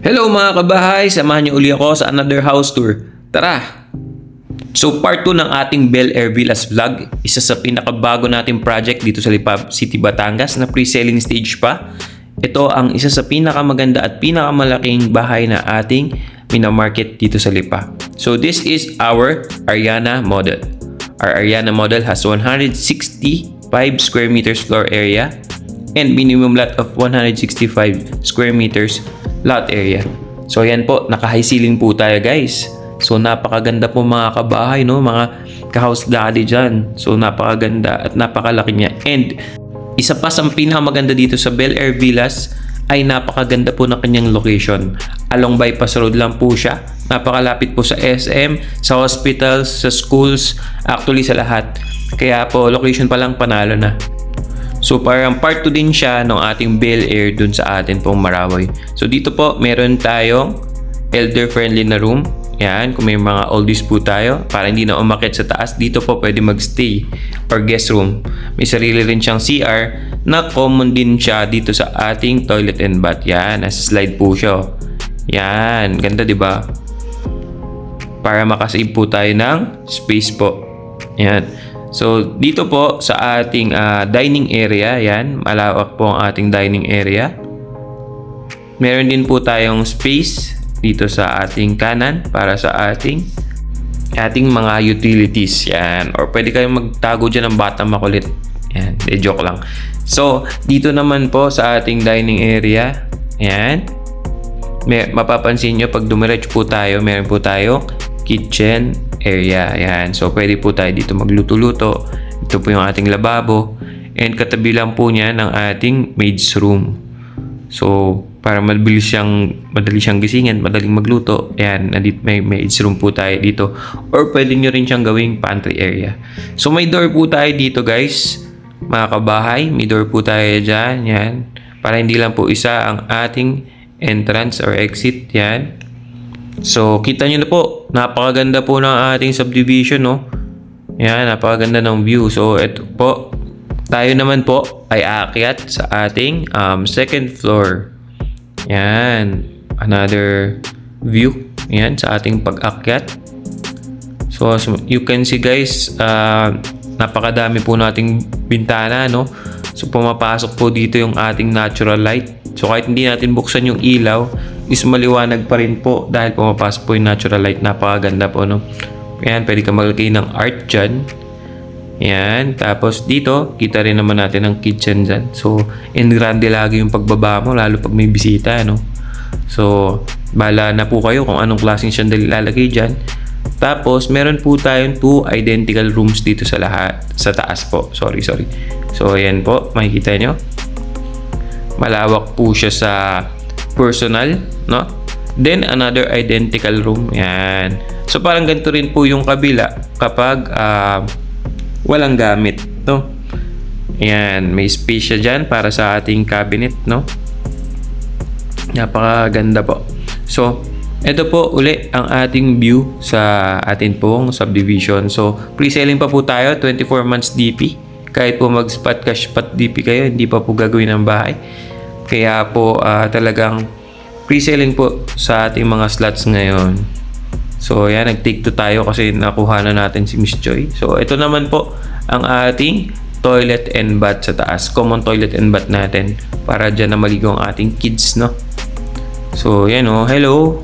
Hello mga kabahay, samahan niyo uli ako sa another house tour. Tara! So part 2 ng ating Bel Air Villas vlog, isa sa pinakabago nating project dito sa Lipa City, Batangas na pre-selling stage pa. Ito ang isa sa pinakamaganda at pinakamalaking bahay na ating minamarket dito sa Lipa. So this is our Ariana model. Our Ariana model has 165 square meters floor area and minimum lot of 165 square meters lot area. So yan po, naka-high ceiling po tayo guys. So napakaganda po mga kabahay, no? Mga ka-house daddy dyan. So napakaganda at napakalaki niya. And isa pa sa pinakamaganda dito sa Bel Air Villas ay napakaganda po ng kanyang location. Along bypass road lang po siya. Napakalapit po sa SM, sa hospitals, sa schools, actually sa lahat. Kaya po location pa lang panalo na. So parang part 2 din siya ng ating Bel Air dun sa atin pong Marawi. So dito po meron tayong elder friendly na room. Yan, kung may mga oldies po tayo para hindi na umakyat sa taas, dito po pwede magstay or guest room. May sarili rin siyang CR na common din siya dito sa ating toilet and bath. Yan, nasa slide po siya. Yan, ganda 'di ba? Para makasave po tayo ng space po. Yan. So, dito po sa ating dining area, yan, malawak po ang ating dining area. Meron din po tayong space dito sa ating kanan para sa ating mga utilities, yan. Or pwede kayong magtago dyan ng batang makulit. Yan, joke lang. So, dito naman po sa ating dining area, yan, mapapansin nyo pag dumiretso po tayo, meron po tayong kitchen area. Yan. So, pwede po tayo dito magluto-luto. Ito po yung ating lababo. And katabi lang po niya ng ating maid's room. So, para madali siyang gisingin, madaling magluto. Yan. Nandito may maid's room po tayo dito. Or pwede nyo rin siyang gawing pantry area. So, may door po tayo dito guys. Mga kabahay, may door po tayo dyan. Yan. Para hindi lang po isa ang ating entrance or exit. Yan. So, kita nyo na po, napakaganda po ng ating subdivision, no? Yan, napakaganda ng view. So, ito po, tayo naman po ay aakyat sa ating second floor. Yan, another view. Yan, sa ating pag-akyat. So, as you can see guys, napakadami po nating bintana, no? So, pumapasok po dito yung ating natural light. So, kahit hindi natin buksan yung ilaw, is maliwanag pa rin po dahil pumapasok po yung natural light. Napakaganda po, no? Ayan, pwede ka maglagay ng art dyan. Ayan, tapos dito, kita rin naman natin ang kitchen dyan. So, in grande lagi yung pagbaba mo, lalo pag may bisita, no? So, bahala na po kayo kung anong klaseng chandelier ilalagay dyan. Tapos, meron po tayong 2 identical rooms dito sa lahat. Sa taas po. Sorry. So, ayan po, makikita nyo. Malawak po siya sa personal, no? Then another identical room. Yan. So parang ganito rin po yung kabila kapag walang gamit, no? Yan, may space siya dyan para sa ating cabinet, no? Napakaganda po. So, ito po uli ang ating view sa atin pong subdivision. So, pre-selling pa po tayo, 24 months DP. Kahit po mag-spot cash spot DP kayo, hindi pa po gagawin ng bahay. Kaya po talagang pre-selling po sa ating mga slots ngayon. So yan, nag-take 2 tayo kasi nakuha na natin si Miss Joy. So ito naman po ang ating toilet and bath sa taas. Common toilet and bath natin para dyan na maligo ang ating kids, no? So yan, oh, hello.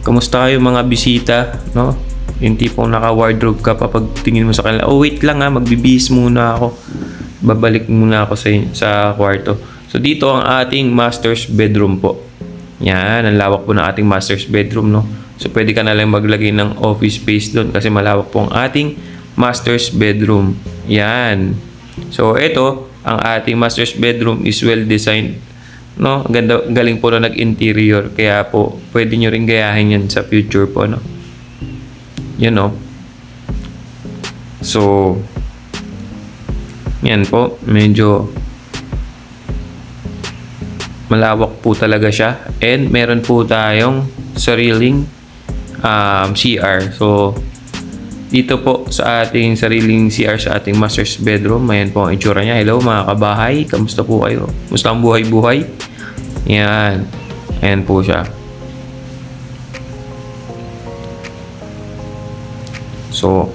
Kamusta kayo mga bisita, no? Yung tipong naka-wardrobe ka pa pag tingin mo sa kanila. Oh wait lang ha, magbibihis muna ako. Babalik muna ako sa kwarto. So, dito ang ating master's bedroom po. Yan, ang lawak po ng ating master's bedroom, no? So, pwede ka na lang maglagay ng office space doon kasi malawak po ang ating master's bedroom. Yan. So, ito, ang ating master's bedroom is well designed, no? Ganda, galing po na nag-interior. Kaya po, pwede nyo rin gayahin yan sa future po, no? Yan, no? So, yan po, medyo malawak po talaga siya. And meron po tayong sariling CR. So, dito po sa ating sariling CR sa ating master's bedroom, ayan po ang itsura niya. Hello mga kabahay, kamusta po kayo? Kamusta ang buhay-buhay? Yan. Ayan po siya. So,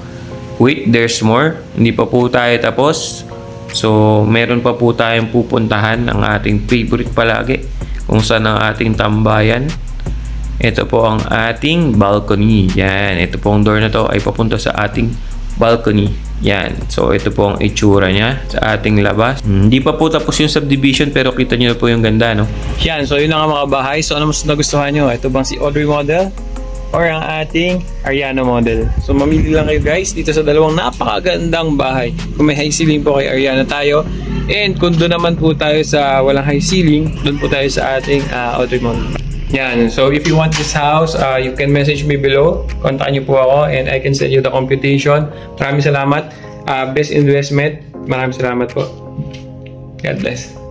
wait, there's more. Hindi pa po tayo tapos. So, meron pa po tayong pupuntahan ang ating favorite palagi. Kung saan ang ating tambayan. Ito po ang ating balcony. Yan. Ito pong door na to ay papunta sa ating balcony. Yan. So, ito po ang itsura niya sa ating labas. Hindi pa po tapos yung subdivision pero kita nyo na po yung ganda, no? Yan. So, yun ang mga bahay. So, ano mas nagustuhan nyo? Ito bang si Audrey model? Or ang ating Ariana model. So, mamili lang kayo guys dito sa dalawang napakagandang bahay. Kung may high ceiling po kay Ariana tayo. And kung doon naman po tayo sa walang high ceiling, doon po tayo sa ating Audrey model. Yan. So, if you want this house, you can message me below. Kontakin niyo po ako and I can send you the computation. Maraming salamat. Best investment. Maraming salamat po. God bless.